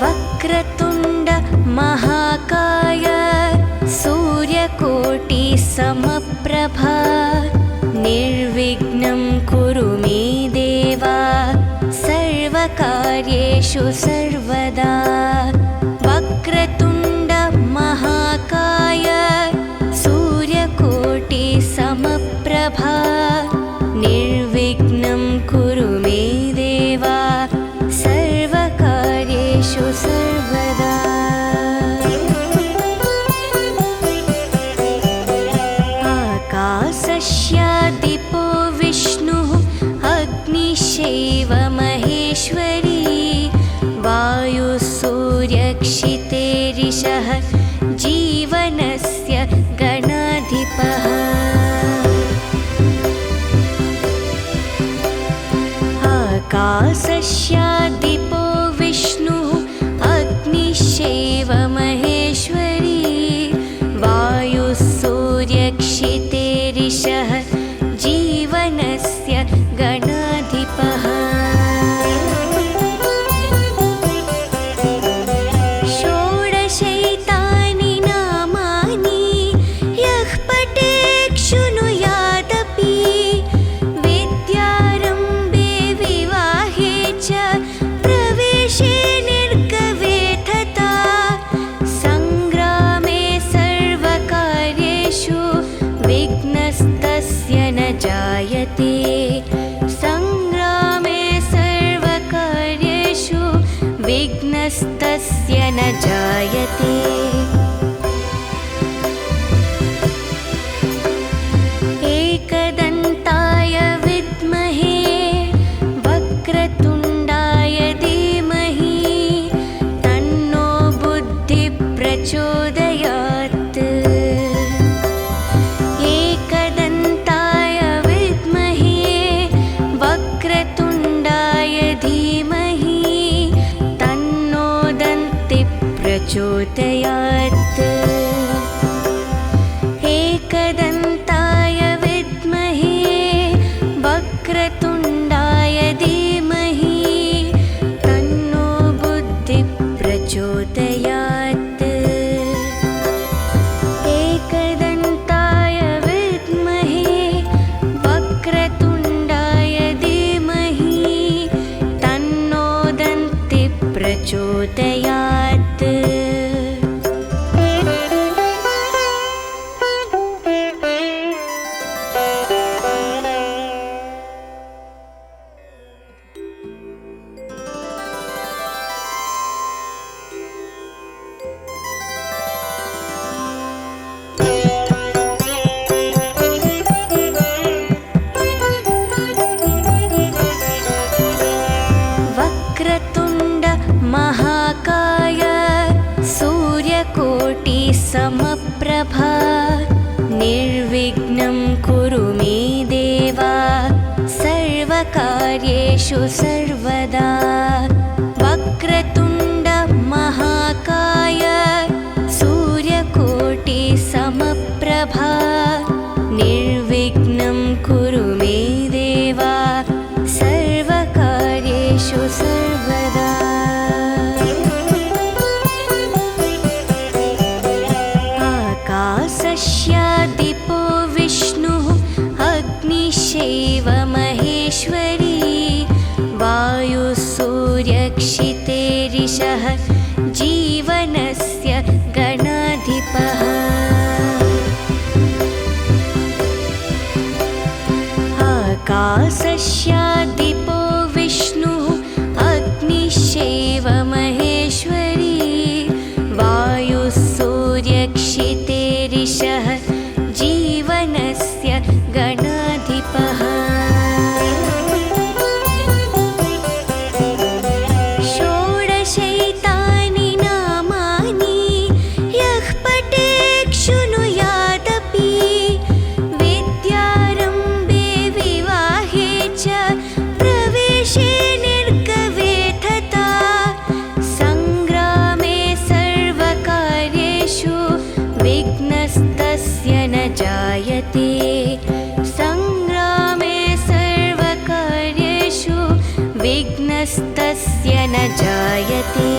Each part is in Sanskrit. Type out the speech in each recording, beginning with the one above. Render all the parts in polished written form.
वक्रतुण्ड महाकाय सूर्यकोटि समप्रभा निर्विघ्नं कुरु मे देव सर्वकार्येषु सर्वदा। वक्रतुण्ड महाकाय सूर्यकोटि समप्रभा निर्विघ्नं कुरु मे देव सर्वकार्येषु सर्वदा। आकाशस्यादिपो विष्णुः अग्निश्चैव महेश्वरी वायुः सूर्यक्षितेरिषः जीवनस्य गणाधिपः। आकाशस्यादिपो विष्णुः अग्निश्चैव महेश्वरी वायुः सूर्यक्षितेरिषः जीवनस्य गणाधिपः। षोडशैतानि नामानि यः पठेत् शृणुयादपि विद्यारम्भे विवाहे च प्रवेशे निर्गवे तथा सङ्ग्रामे सर्वकार्येषु विघ्नस्तस्य न जायते। सङ्ग्रामे सर्वकार्येषु विघ्नस्तस्य न जायते। एकदन्ताय विद्महे वक्रतुण्डाय धीमहि तन्नो बुद्धिः प्रचोदयात्। एकदन्ताय विद्महे वक्रतुण्डाय धीमहि तन्नो दन्तिः प्रचोदयात्। एकदन्ताय विद्महे वक्रतुण्डाय धीमहि तन्नो बुद्धिः प्रचोदयात्। एकदन्ताय विद्महे वक्रतुण्डाय धीमहि तन्नो दन्तिः प्रचोदयात्। वक्रतुण्ड महाकाय सूर्यकोटि समप्रभा निर्विघ्नं कुरु मे देव सर्वकार्येषु सर्वदा। वक्रतुण्ड महाकाय सूर्यकोटि समप्रभा निर्विघ्नं कुरु मे देव सर्वकार्येषु सर्वदा। आकाशस्यादिपो विष्णुः अग्निश्चैव महेश्वरी वायुः सूर्य विघ्नस्तस्य न जायते।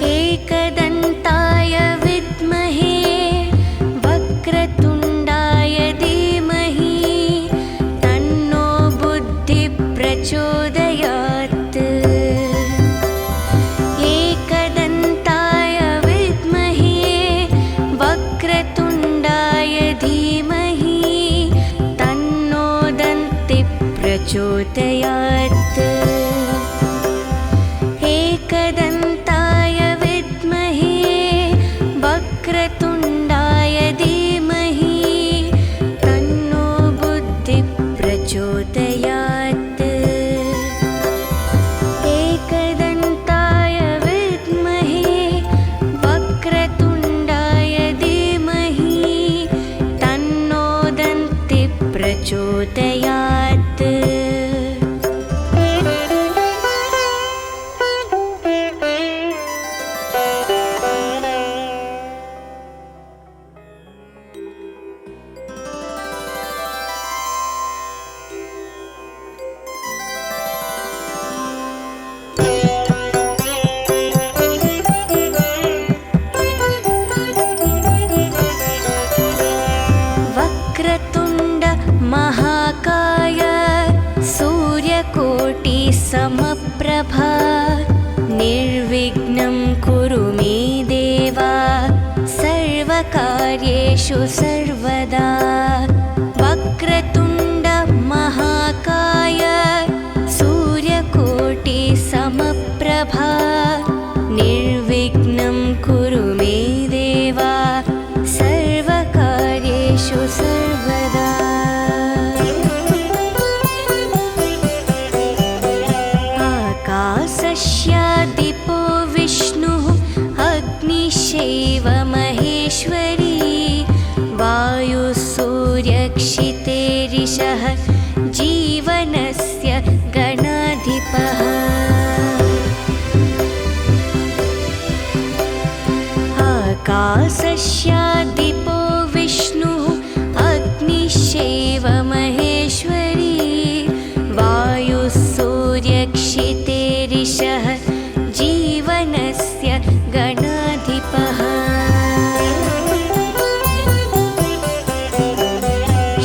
एकदन्ताय विद्महे वक्रतुण्डाय धीमहि तन्नो बुद्धिः प्रचोदयात्। एकदन्ताय विद्महे वक्रतुण्डाय धीमहि तन्नो दन्तिः प्रचोदयात्। एकदन्ताय विद्महे वक्रतुण्डाय धीमहि तन्नो बुद्धिः प्रचोदयात्। एकदन्ताय विद्महे वक्रतुण्डाय धीमहि तन्नो दन्तिः प्रचोदयात्। वक्रतुण्ड महाकाय सूर्यकोटिसमप्रभा निर्विघ्नं कुरु मे देव सर्वकार्येषु सर्वदा। वक्रतुण्ड महाकाय सूर्यकोटिसमप्रभा निर्विघ्नं कुरु मे देव सर्वकार्येषु सर्वदा। आकाशस्यादिपो विष्णुः अग्निश्चैव महेश्वरी वायुः सूर्यक्षितेरिषः जीवनस्य गणाधिपः। आकाशस्यादिपो विष्णुः अग्निश्चैव महेश्वरी वायुः सूर्यक्षितेरिषः जीवनस्य गणाधिपः।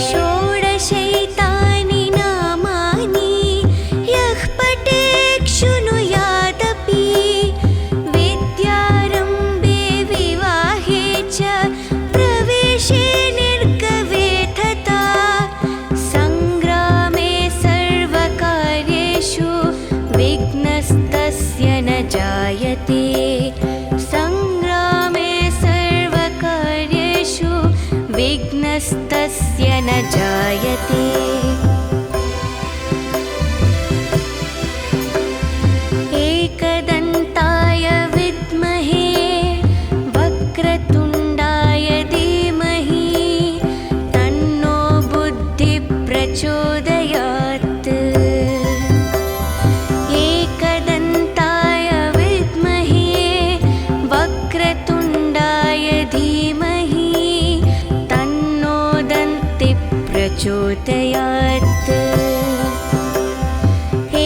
षोडशैतानि नामानि यः पठेत् शृणुयादपि विद्यारम्भे विवाहे च प्रवेशे निर्गवे तथा सङ्ग्रामे सर्वकार्येषु विघ्नस्तस्य न जायते। सङ्ग्रामे सर्वकार्येषु विघ्नस्तस्य न जायते। एकदन्ताय विद्महे वक्रतुण्डाय धीमहि तन्नो बुद्धिः प्रचोदयात्। एकदन्ताय विद्महे वक्रतुण्डाय धीमहि तन्नो दन्तिः प्रचोदयात्।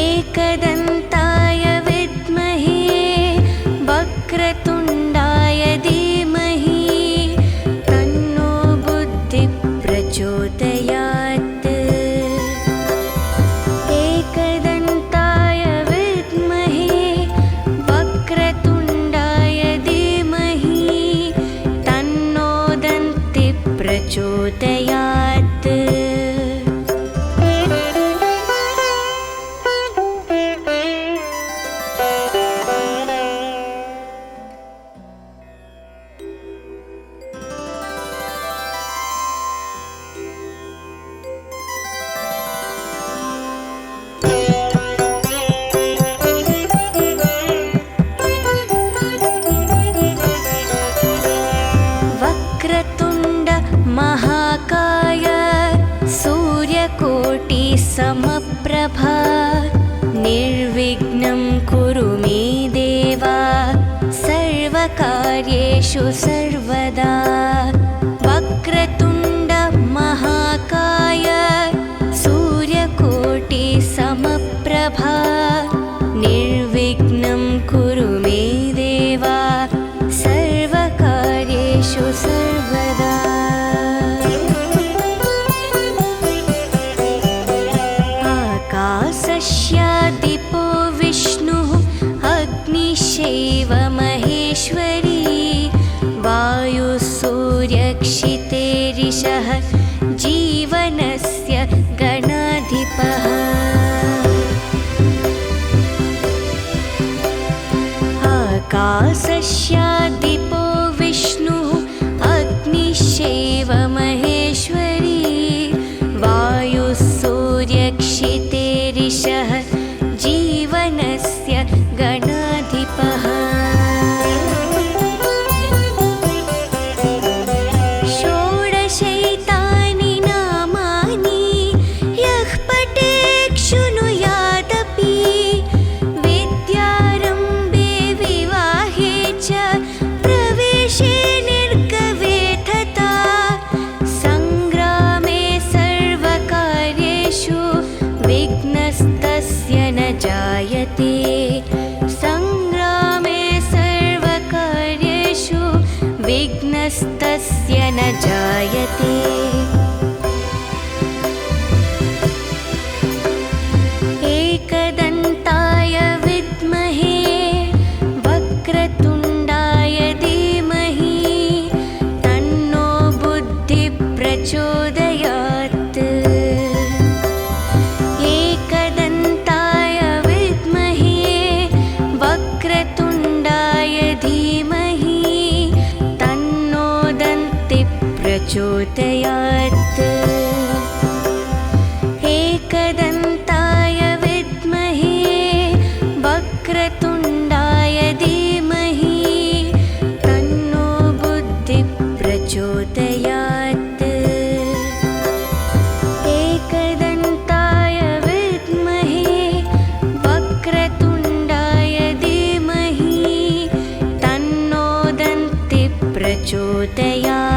एकदन्ताय विद्महे वक्रतुण्डाय धीमहि तन्नो बुद्धिः प्रचोदयात्। एकदन्ताय विद्महे वक्रतुण्डाय धीमहि तन्नो दन्तिः प्रचोदयात्। वक्रतुण्ड महाकाय सूर्यकोटिसमप्रभा निर्विघ्नं कुरु मे देव सर्वकार्येषु सर्वदा। वक्रतुण्ड महाकाय सूर्यकोटिसमप्रभा आकाशस्यादिपो विष्णुः अग्निश्चैव महेश्वरी वायुः सूर्यक्षितेरिषः जीवनस्य गणाधिपः षोडशैतानि नामानि यः पठेत् शृणुयादपि विद्यारम्भे विवाहे च प्रवेशे निर्गवे तथा सङ्ग्रामे सर्वकार्येषु विघ्नस्तस्य न जायते सङ्ग्रामे सर्वकार्येषु विघ्नस्तस्य न जायते एकदन्ताय विद्महे वक्रतुण्डाय धीमहि तन्नो बुद्धिः प्रचोदयात् एकदन्ताय विद्महे वक्रतुण्डाय धीमहि तन्नो दन्तिः प्रचोदयात् एकदन्ताय विद्महे वक्रतुण्डाय धीमहि तन्नो बुद्धिः प्रचोदयात् एकदन्ताय विद्महे वक्रतुण्डाय धीमहि तन्नो दन्तिः प्रचोदयात्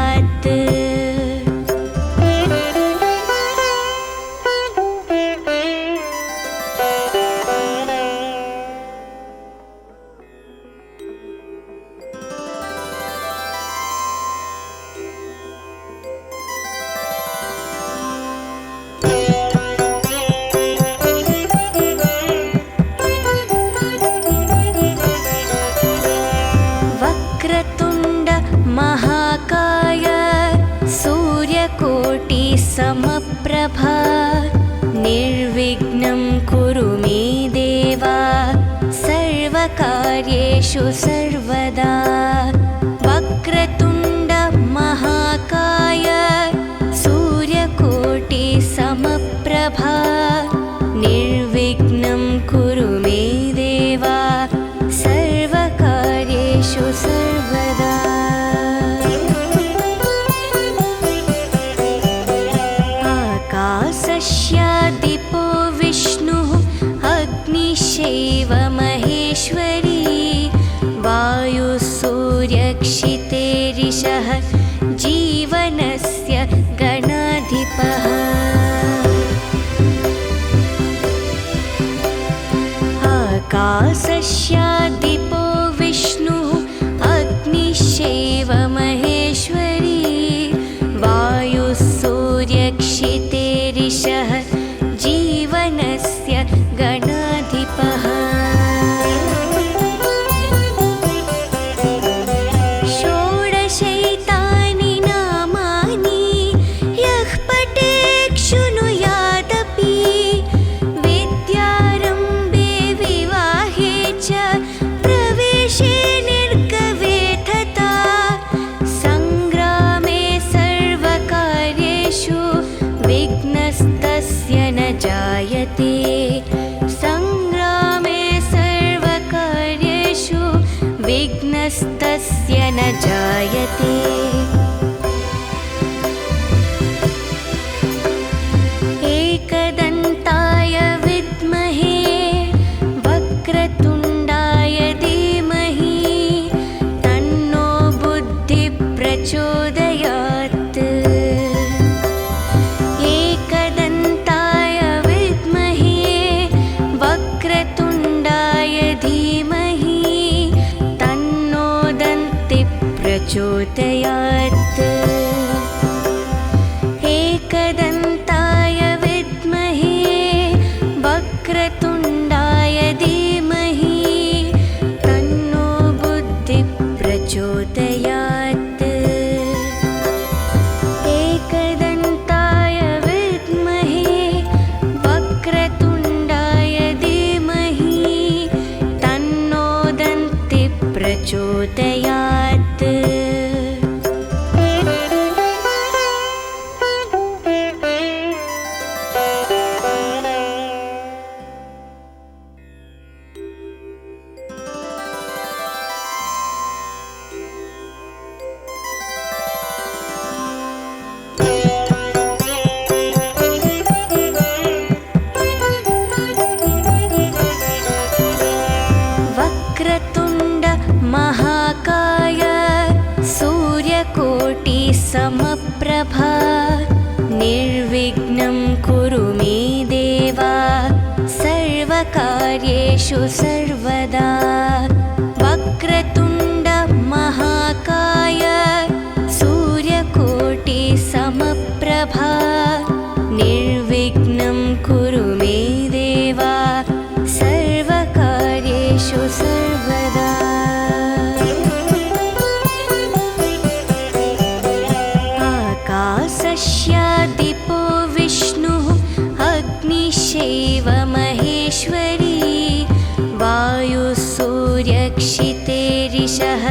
वक्रतुण्ड महाकाय सूर्यकोटि समप्रभा निर्विघ्नं कुरु मे देवा सर्वकार्येषु सर्वदा वक्रतुण्ड महाकाय सूर्यकोटि समप्रभा निर्विघ्नं कुरु मे देवा सर्वकार्येषु सर्वदा आकाशस्यादिपो विष्णुः अग्निश्चैव महेश्वरी वायुः सूर्यक्षितेरिषः जीवनस्य गणाधिपः आकाशस्यादिपो विष्णुः अग्निश्चैव महेश्वरी वायुः सूर्यक्षितेरिषः जीवनस्य गणाधिपः षोडशैतानि नामानि यः पठेत् शृणुयादपि विद्यारम्भे विवाहे च प्रवेशे निर्गवे तथा सङ्ग्रामे सर्वकार्येषु विघ्नस्तस्य न जायते सङ्ग्रामे सर्वकार्येषु विघ्नस्तस्य न जायते एकदन्ताय विद्महे वक्रतुण्डाय धीमहि तन्नो बुद्धिः प्रचोदयात् एकदन्ताय विद्महे वक्रतुण्डाय धीमहि तन्नो दन्तिः प्रचोदयात् एकदन्ताय विद्महे वक्रतुण्डाय धीमहि तन्नो बुद्धिः प्रचोदयात् एकदन्ताय विद्महे वक्रतुण्डाय धीमहि तन्नो दन्तिः प्रचोदयात् महाकाय सूर्यकोटिसमप्रभा निर्विघ्नं कुरु मे देव सर्वकार्येषु सर्वदा। वक्रतुण्ड महाकाय सूर्यकोटिसमप्रभा निर्विघ्नं कुरु मे देव सर्वकार्येषु सर्वदा। आकाशस्यादिपो विष्णुः अग्निश्चैव महेश्वरी वायुसूर्यक्षितेरिषः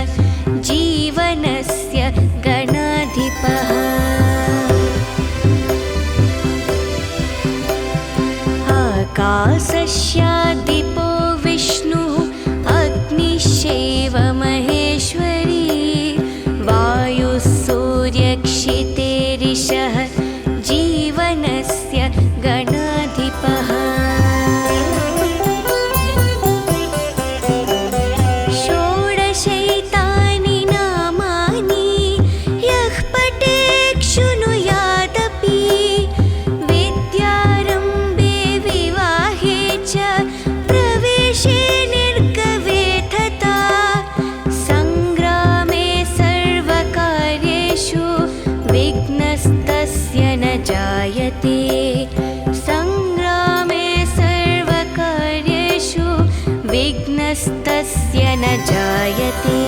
जीवनस्य गणाधिपः। आकाशस्यादिपो विष्णुः अग्निश्चैव महेश्वरी वायुसूर्यक्षितेरिषः जीवनस्य गणाधिपः। षोडशैतानि नामानि यः पठेत् शृणुयादपि विद्यारम्भे विवाहे च प्रवेशे निर्गवे तथा सङ्ग्रामे सर्वकार्येषु विघ्नस्तस्य न जायते। सङ्ग्रामे सर्वकार्येषु विघ्नस्तस्य न जायते।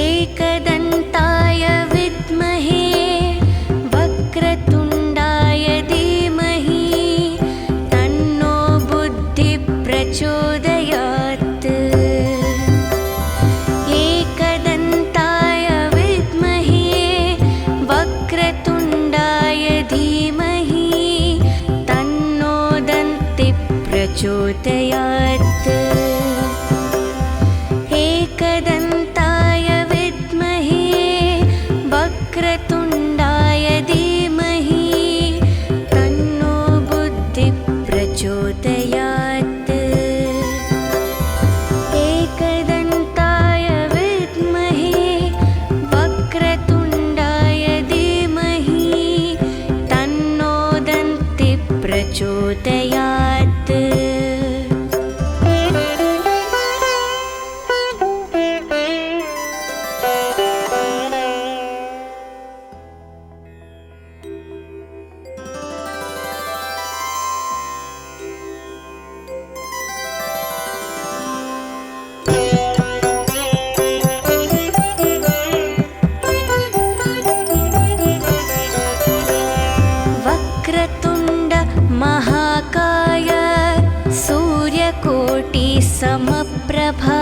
एकदन्ताय विद्महे वक्रतुण्डाय धीमहि तन्नो बुद्धिः प्रचोदयात्। एकदन्ताय विद्महे वक्रतुण्डाय धीमहि तन्नो दन्तिः प्रचोदयात्। एकदन्ताय विद्महे वक्रतुण्डाय धीमहि तन्नो बुद्धिः प्रचोदयात्। एकदन्ताय विद्महे वक्रतुण्डाय धीमहि तन्नो दन्तिः प्रचोदयात्। वक्रतुण्ड महाकाय सूर्यकोटिसमप्रभा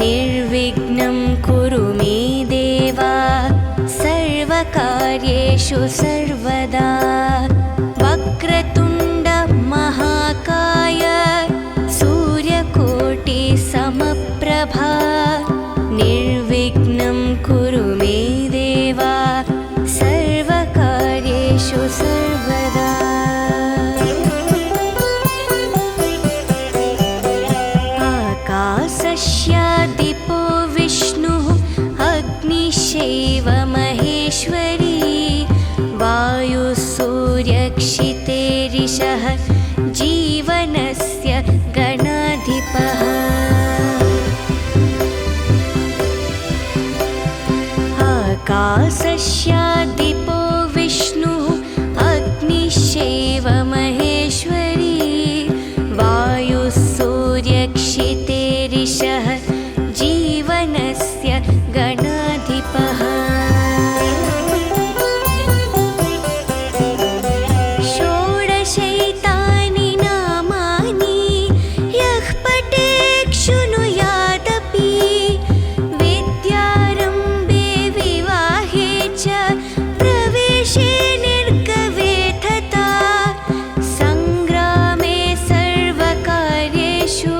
निर्विघ्नं कुरु मे देव सर्वकार्येषु सर्वदा। वक्रतुण्ड महाकाय सूर्यकोटिसमप्रभा निर्विघ्नं कुरु मे देव सर्वकार्येषु सर्वदा। आकाशस्यादिपो विष्णुः अग्निश्चैव महेश्वरी वायुसूर्यक्षितेरिषः जीवनस्य गणाधिपः। आकाशस्यादिपो विष्णुः अग्निश्चैव महेश्वरी वायुसूर्यक्षितेरिषः जीवनस्य गणाधिपः। षोडशैतानि नामानि यः पठेत् शृणुयादपि विद्यारम्भे विवाहे च प्रवेशे निर्गवे तथा सङ्ग्रामे सर्वकार्येषु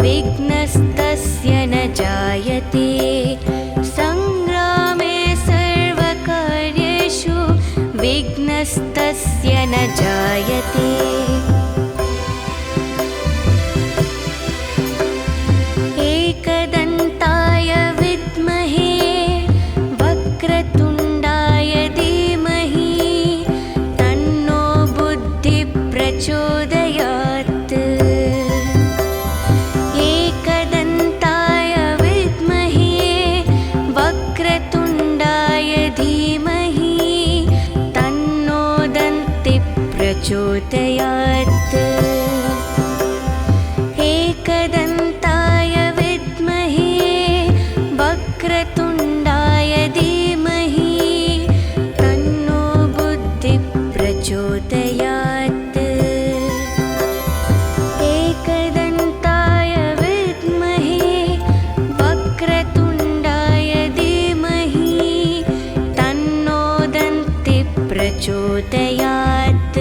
विघ्नस्तस्य न जायते। सङ्ग्रामे सर्वकार्येषु विघ्नस्तस्य न जायते। प्रचोदयात्। एकदन्ताय विद्महे वक्रतुण्डाय धीमहि तन्नो दन्तिः प्रचोदयात्। एकदन्ताय विद्महे वक्रतुण्डाय धीमहि तन्नो बुद्धिः प्रचोदयात्। एकदन्ताय विद्महे वक्रतुण्डाय धीमहि तन्नो दन्तिः प्रचोदयात्।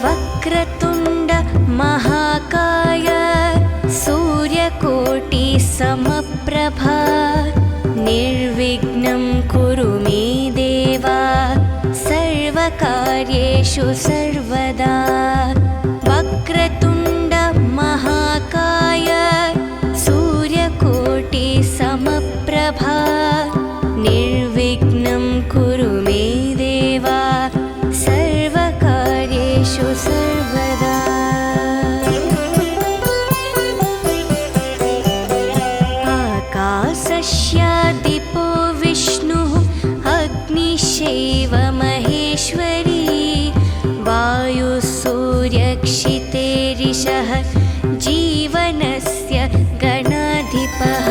वक्रतुण्ड महाकाय सूर्यकोटिसमप्रभा निर्विघ्नं कुरु मे देव सर्वकार्येषु सर्वदा। वक्रतुण्ड महाकाय सूर्यकोटिसमप्रभा निर्विघ्नं कुरु मे देव सर्वकार्येषु सर्वदा। आकाशस्यादिपो विष्णुः अग्निश्चैव महेश्वरी वायुः सूर्यक्षितेरिषः जीवनस्य गणाधिपः।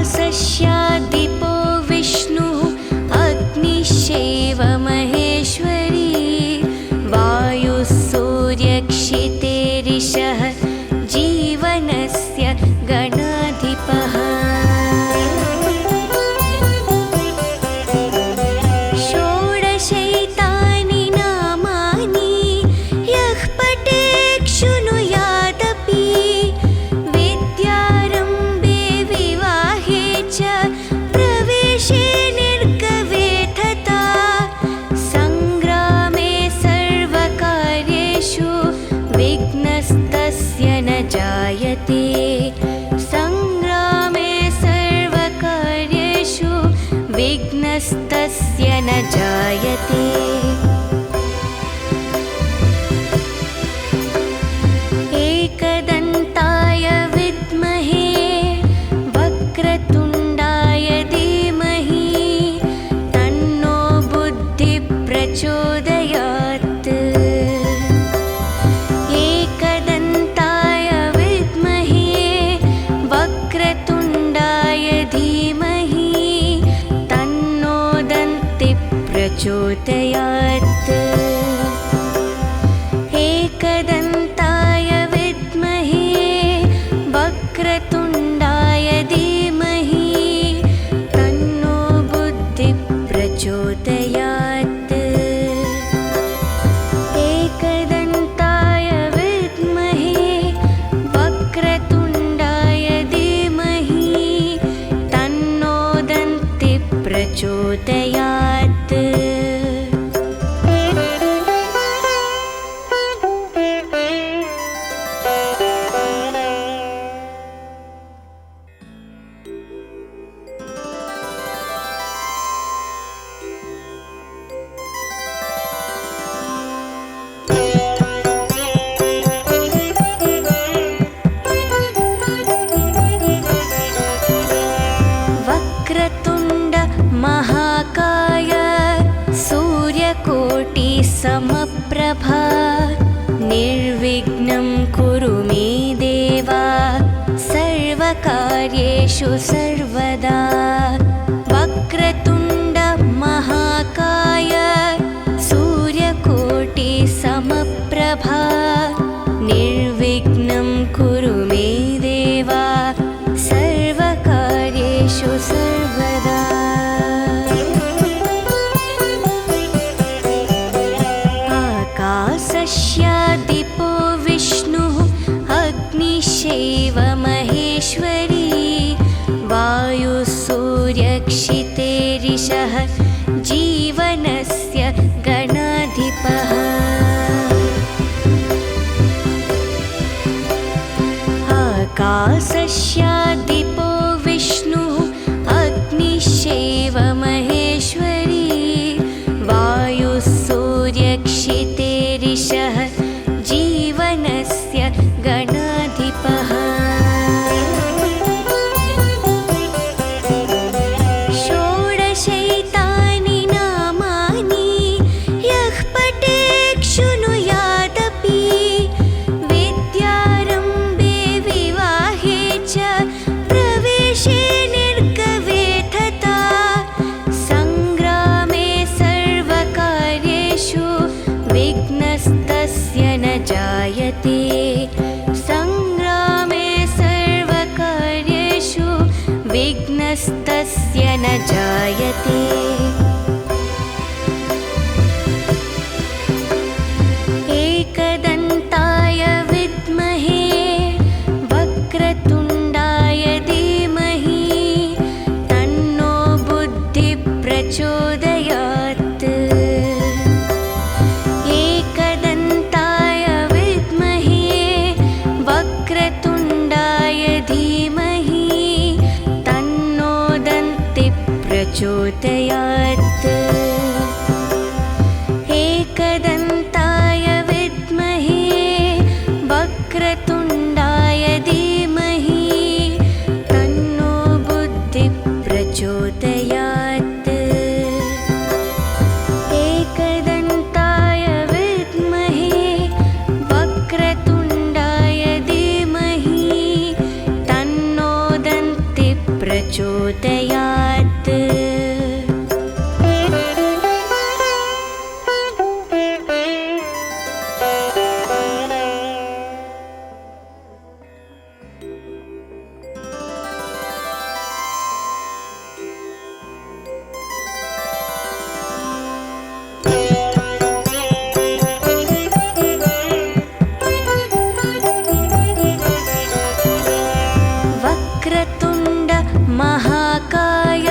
आकाशस्यादिपो विष्णुः अग्निश्चैव महेश्वरी वायुः सूर्यक्षितेरिषः जीवनस्य गणाधिपः। षोडशैतानि नामानि यः पठेत् शृणुयादपि विद्यारम्भे विवाहे च प्रवेशे निर्गवे तथा सङ्ग्रामे सर्वकार्येषु विघ्नस्तस्य न जायते। सङ्ग्रामे सर्वकार्येषु विघ्नस्तस्य न जायते। एकदन्ताय विद्महे वक्रतुण्डाय धीमहि तन्नो बुद्धिः प्रचोदयात्। एकदन्ताय विद्महे वक्रतुण्डाय धीमहि तन्नो दन्तिः प्रचोदयात्। एकदन्ताय विद्महे वक्रतुण्डाय धीमहि तन्नो बुद्धिः प्रचोदयात्। एकदन्ताय विद्महे वक्रतुण्डाय धीमहि तन्नो दन्तिः प्रचोदयात्। वक्रतुण्ड महाकाय सूर्यकोटिसमप्रभा निर्विघ्नं कुरु मे देव सर्वकार्येषु सर्वदा। वक्रतुण्ड महाकाय सूर्यकोटिसमप्रभा निर्विघ्नं कुरु मे देव सर्वकार्येषु सर्वदा। आकाशस्य महेश्वरी वायुसूर्यक्षितेरिषः जीवनस्य गणाधिपः आकाशस्यादिपो विष्णुः अग्निश्चैव महेश्वरी वायुसूर्यक्षितेरिषः जीवनस्य गणाधिपः षोडशैतानि नामानि यः पठेत् शृणुयादपि विद्यारम्भे विवाहे च प्रवेशे निर्गमे तथा सङ्ग्रामे सर्वकार्येषु विघ्नस्तस्य न जायते सङ्ग्रामे सर्वकार्येषु विघ्नस्तस्य न जायते एकदन्ताय विद्महे वक्रतुण्डाय धीमहि तन्नो बुद्धिः प्रचोदयात् एकदन्ताय विद्महे वक्रतुण्डाय धीमहि तन्नो दन्तिः प्रचोदयात् एकदन्ताय विद्महे वक्रतुण्डाय धीमहि तन्नो बुद्धिः प्रचोदयात् एकदन्ताय विद्महे वक्रतुण्डाय धीमहि तन्नो दन्तिः प्रचोदयात् वक्रतुण्ड महाकाय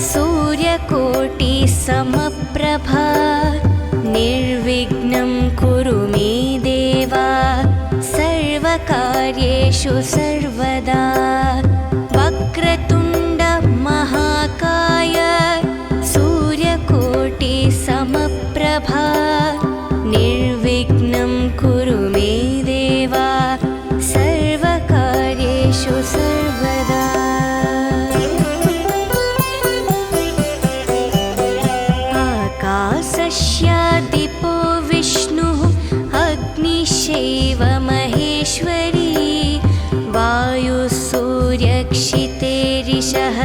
सूर्यकोटि समप्रभा निर्विघ्नं कुरु मे देवा सर्वकार्येषु सर्वदा वक्रतुण्ड महाकाय सूर्यकोटि समप्रभा निर्विघ्नं कुरु मे देवा सर्वकार्येषु सर्वदा आकाशस्यादिपो विष्णुः अग्निश्चैव महेश्वरी वायुसूर्यक्षितेरिषः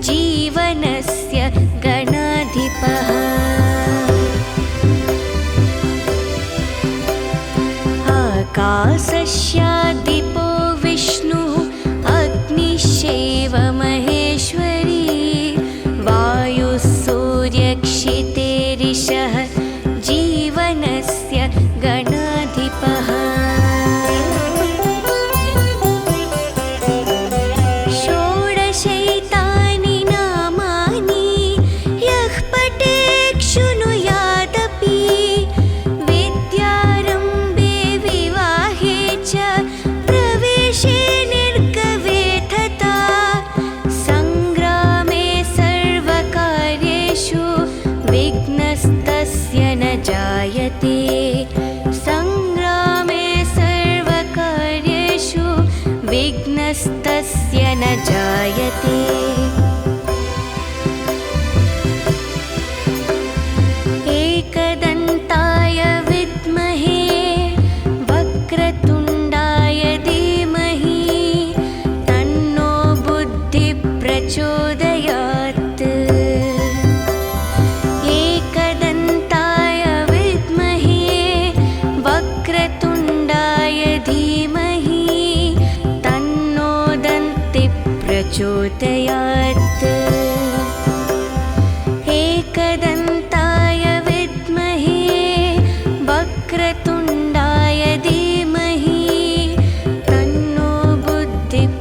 जीवनस्य गणाधिपः आकाशस्यादिपो विष्णुः अग्निश्चैव महेश्वरी वायुसूर्यक्षितेरिषः जीवनस्य गणाधिपः षोडशैतानि नामानि यः पठेत् शृणुयादपि विद्यारम्भे विवाहे च प्रवेशे निर्गमे तथा सङ्ग्रामे सर्वकार्येषु विघ्नस्तस्य न जायते सङ्ग्रामे सर्वकार्येषु विघ्नस्तस्य न जायते एकदन्ताय विद्महे वक्रतुण्डाय धीमहि तन्नो बुद्धिः प्रचोदयात् एकदन्ताय विद्महे वक्रतुण्डाय धीमहि तन्नो दन्तिः प्रचोदयात् एकदन्ताय विद्महे वक्रतुण्डाय धीमहि तन्नो बुद्धिः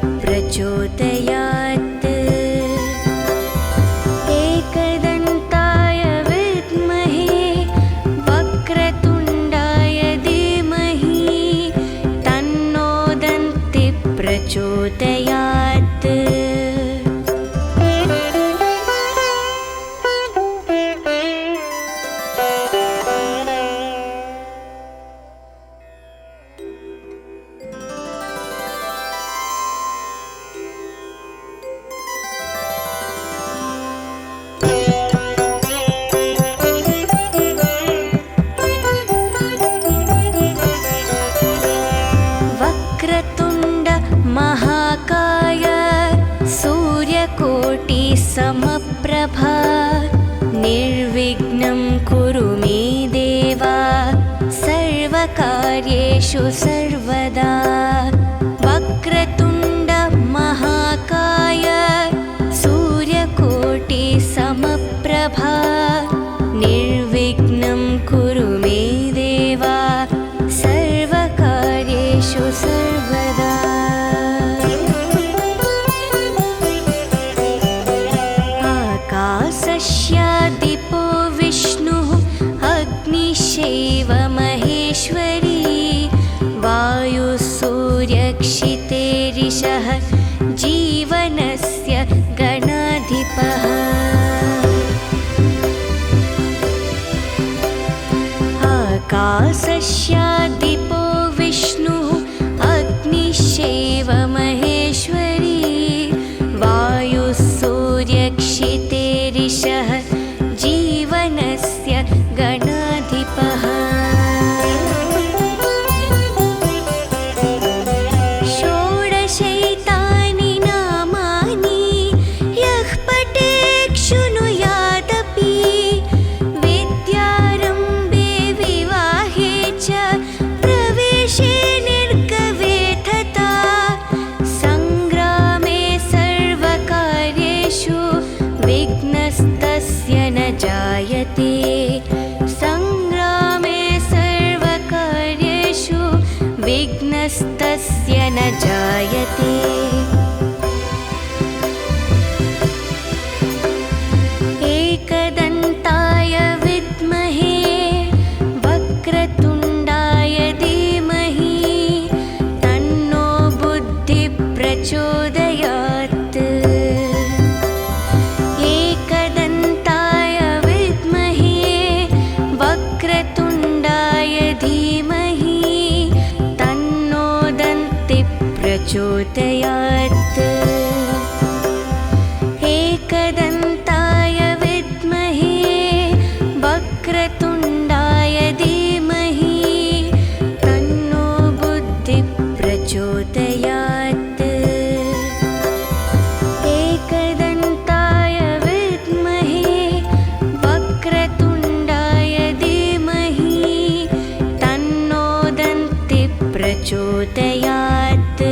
समप्रभा निर्विघ्नं कुरु मे देव सर्वकार्येषु सर्वदा वक्रतुण्ड महाकाय सूर्यकोटि समप्रभा निर्विघ्नं कुरु मे देव सर्वकार्येषु सर्वदा आकाशस्यादिपो विष्णुः अग्निश्चैव महेश्वरी वायुसूर्यक्षितेरिषः जीवनस्य गणाधिपः आकाशस्यादिपो विष्णुः अग्निश्चैव महेश्वरी वायुसूर्यक्षितेरिषः जीवनस्य गणाधिपः षोडशैतानि नामानि यः पठेत् शृणुयादपि विद्यारम्भे विवाहे च प्रवेशे निर्गवे तथा सङ्ग्रामे सर्वकार्येषु विघ्नस्तस्य न जायते सङ्ग्रामे सर्वकार्येषु विघ्नस्तस्य न जायते एकदन्ताय विद्महे वक्रतुण्डाय धीमहि तन्नो बुद्धिः प्रचोदयात् एकदन्ताय विद्महे वक्रतुण्डाय धीमहि तन्नो दन्तिः प्रचोदयात् एकदन्ताय विद्महे वक्रतुण्डाय धीमहि तन्नो बुद्धिः प्रचोदयात् एकदन्ताय विद्महे वक्रतुण्डाय धीमहि तन्नो दन्तिः प्रचोदयात्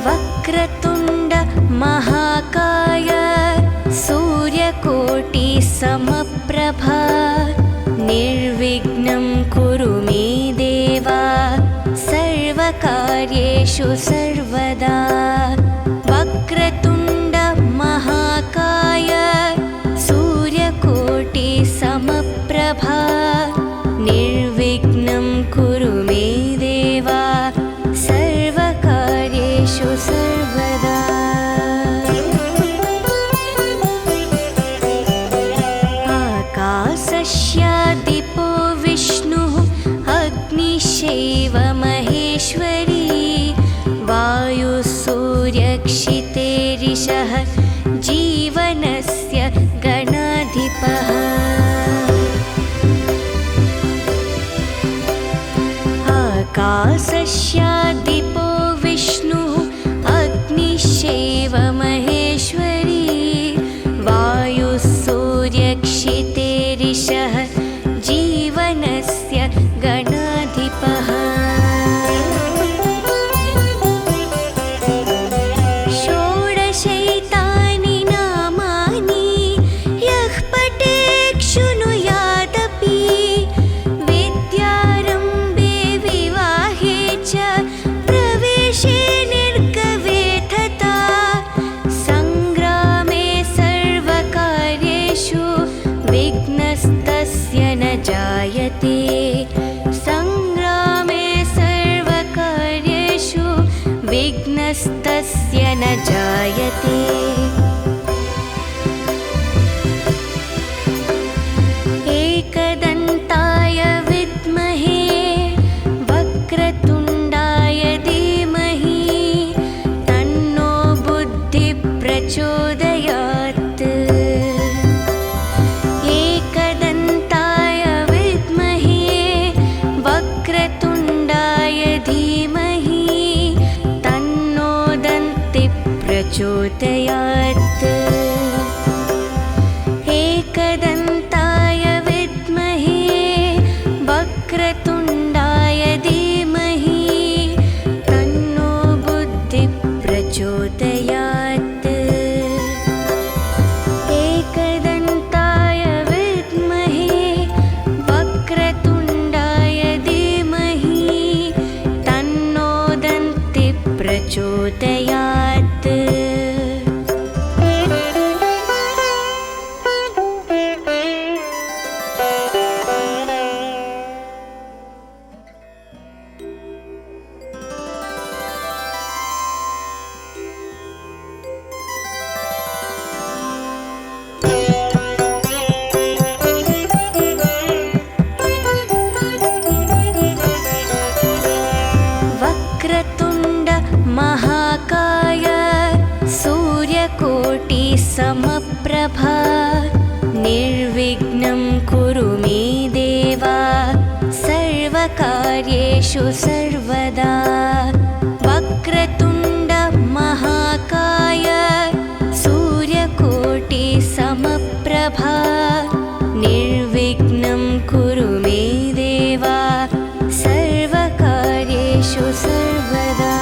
वक्रतुण्ड महाकाय सूर्यकोटि समप्रभा निर्विघ्नं कुरु मे देव सर्वकार्येषु सर्वदा वक्रतुण्ड महाकाय सूर्यकोटि समप्रभा निर्विघ्नं कुरु मे देव सर्वकार्येषु सर्वदा आकाशस्यादिपो विष्णुः अग्निश्चैव महेश्वरी वायुसूर्यक्षितेरिषः जीवनस्य गणाधिपः आकाशस्यादिपो विष्णुः अग्निश्चैव महेश्वरी वायुसूर्यक्षितेरिषः जीवनस्य गणाधिपः षोडशैतानि नामानि यः पठेत् शृणुयादपि विद्यारम्भे विवाहे च प्रवेशे निर्गवे तथा सङ्ग्रामे सर्वकार्येषु विघ्नस्तस्य न जायते सङ्ग्रामे सर्वकार्येषु विघ्नस्तस्य न जायते एकदन्ताय वक्रतुण्ड महाकाय सूर्यकोटि समप्रभा निर्विघ्नं कुरु मे देव सर्वकार्येषु सर्वदा। वक्रतुण्ड महाकाय सूर्यकोटि समप्रभा निर्विघ्नं कुरु मे देव सर्वकार्येषु सर्वदा।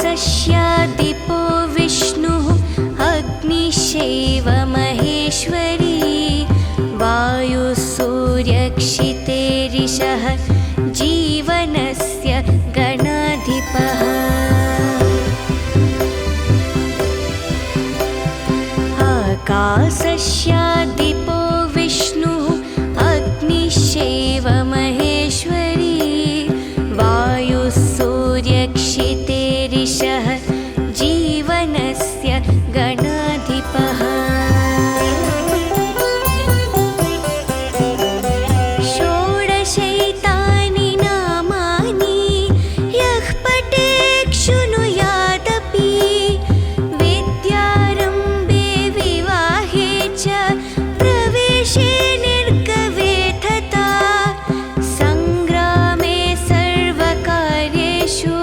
आकाशस्यादिपो विष्णुः अग्निश्चैव महेश्वरी वायुः सूर्यक्षितेरिषः जीवनस्य गणाधिपः। आकाशस्यादिपो विष्णुः अग्निश्चैव महेश्वरी वायुः सूर्यक्षितेरिषः जीवनस्य गणाधिपः। षोडशैतानि नामानि यः पठेत् शृणुयादपि विद्यारम्भे विवाहे च प्रवेशे निर्गवे तथा सङ्ग्रामे सर्वकार्येषु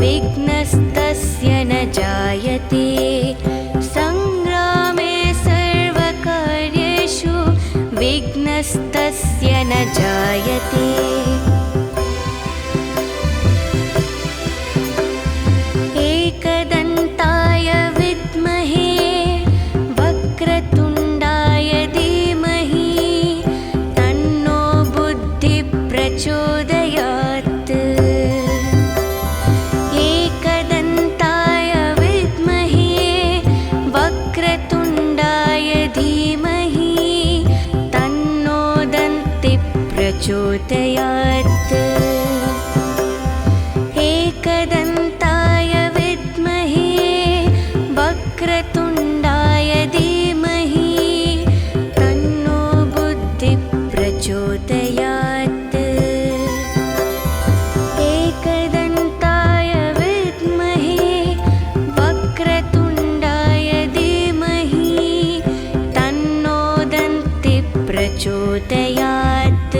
विघ्नस्तस्य न जायते। सङ्ग्रामे सर्वकार्येषु विघ्नस्तस्य न जायते। एकदन्ताय विद्महे वक्रतुण्डाय धीमहि तन्नो बुद्धिः प्रचोदयात्। एकदन्ताय विद्महे वक्रतुण्डाय धीमहि तन्नो दन्तिः प्रचोदयात्। एकदन्ताय विद्महे वक्रतुण्डाय धीमहि तन्नो बुद्धिः प्रचोदयात्। एकदन्ताय विद्महे वक्रतुण्डाय धीमहि तन्नो दन्तिः प्रचोदयात्।